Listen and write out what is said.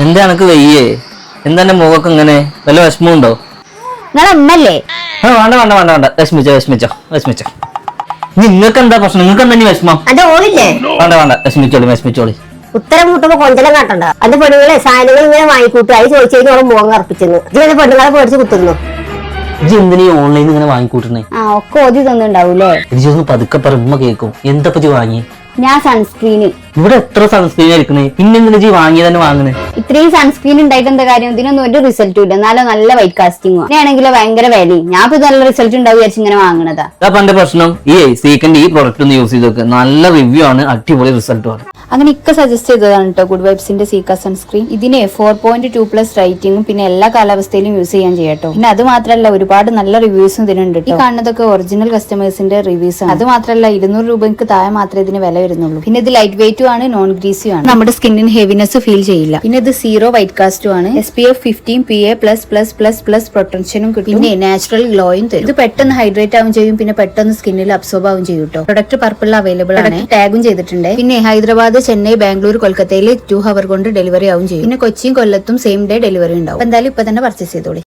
എന്താ എനക്ക് വെയ്യേ? എന്താ എന്റെ മുഖമൊക്കെ ഇങ്ങനെ? വല്ല വിഷമമുണ്ടോ? നിങ്ങളെ അമ്മല്ലേ? വേണ്ട വേണ്ട വേണ്ട വേണ്ട, വിഷമിച്ചോ. നിങ്ങൾക്ക് എന്താ പ്രശ്നം? നിങ്ങൾക്ക് എന്താ വിഷമം? അത് ഓളില്ലേ? വേണ്ട വേണ്ട, വിഷമിച്ചോളി. ഉത്തരം മുട്ടുമ്പോ കൊഞ്ചലം കാട്ടണ്ട. അത് പെണ്ണുങ്ങളെ സാധനങ്ങൾ ഇങ്ങനെ വാങ്ങിക്കൂട്ടും. അത് ചോദിച്ചു ഓളെ മുഖം കറപ്പിച്ചെന്ന് ഇങ്ങനെ പെണ്ണുങ്ങളെ പേടിച്ച് കുത്തുന്നു. ഇജ്ജ് എന്തിനാ ഓൺലൈനിൽ ഇങ്ങനെ വാങ്ങിക്കൂട്ടണേ? ഒക്കെ ഓതി തന്നുണ്ടാവൂലേ? ഇതൊന്ന് പതുക്കെ പറയുമ്പോ കേൾക്കും. എന്താ പറ്റി വാങ്ങി? ഞാൻ സൺസ്ക്രീന്. ഇവിടെ എത്ര സൺസ്ക്രീൻ ആയിരിക്കണേ? പിന്നെന്തിനാ ജി വാങ്ങി തന്നെ വാങ്ങണേ? ഇത്രയും സൺസ്ക്രീൻ ഉണ്ടായിട്ട് എന്താ കാര്യം? ഇതിനൊന്നും ഒരു റിസൾട്ടും ഇല്ല. എന്നാലും നല്ല വൈറ്റ് കാസ്റ്റിംഗ് ആണെങ്കിലോ ഭയങ്കര വിലയും. ഞാൻ ഇപ്പൊ നല്ല റിസൾട്ട് ഉണ്ടാവും വിചാരിച്ച് ഇങ്ങനെ വാങ്ങണതാ. പണ്ട് പ്രശ്നം ഈ സീക്കൻഡ് ഈ പ്രൊഡക്റ്റ് ഒന്ന് യൂസ് ചെയ്ത് നോക്ക്. നല്ല റിവ്യൂ ആണ്, അടിപൊളി റിസൾട്ടുമാണ്. അങ്ങനെ സജസ്റ്റ് ചെയ്തതാണ് കേട്ടോ ഗുഡ് വൈബ്സിന്റെ സീക്ക സൺസ്ക്രീൻ. ഇതിന് 4.2+ റേറ്റിംഗും പിന്നെ എല്ലാ കാലാവസ്ഥയിലും യൂസ് ചെയ്യാൻ ചെയ്യാട്ടോ. പിന്നെ അത് മാത്രമല്ല ഒരുപാട് നല്ല റിവ്യൂസും ഇതിനുണ്ട്. ഈ കാണുന്നതൊക്കെ ഒറിജിനൽ കസ്റ്റമേഴ്സിന്റെ റിവ്യൂസ് ആണ്. അത് മാത്രമല്ല 200 രൂപയ്ക്ക് താഴെ മാത്രമേ ഇതിന് വില വരുന്നുള്ളൂ. പിന്നെ ഇത് ലൈറ്റ് വെയിറ്റും ആണ്, നോൺ ഗ്രീസിയും ആണ്. നമ്മുടെ സ്കിന്നിന് ഹെവിനെസ് ഫീൽ ചെയ്യില്ല. പിന്നെ ഇത് 0 വൈറ്റ് കാസ്റ്റും ആണ്. SPF 15 PA++++ പ്രൊട്ടക്ഷനും കിട്ടും. പിന്നെ നാച്ചുറൽ ഗ്ലോയും തരും. ഇത് പെട്ടെന്ന് ഹൈഡ്രേറ്റ് ആവും ചെയ്യും. പിന്നെ പെട്ടെന്ന് സ്കിന്നിൽ അബ്സോർബ് ആവും ചെയ്യും കേട്ടോ. പ്രൊഡക്റ്റ് പർപ്പിൾ അവൈലബിൾ ആണ്. ടാഗും ചെയ്തിട്ടുണ്ട്. പിന്നെ ഹൈദരാബാദ്, ചെന്നൈ, ബാംഗ്ലൂർ, കൊൽക്കത്തയിൽ 2 hour കൊണ്ട് ഡെലിവറി ആവും ചെയ്യും. പിന്നെ കൊച്ചിയും കൊല്ലത്തും സെയിം ഡേ ഡെലിവറി ഉണ്ടാവും. എന്തായാലും ഇപ്പൊ തന്നെ പർച്ചേസ് ചെയ്തോളി.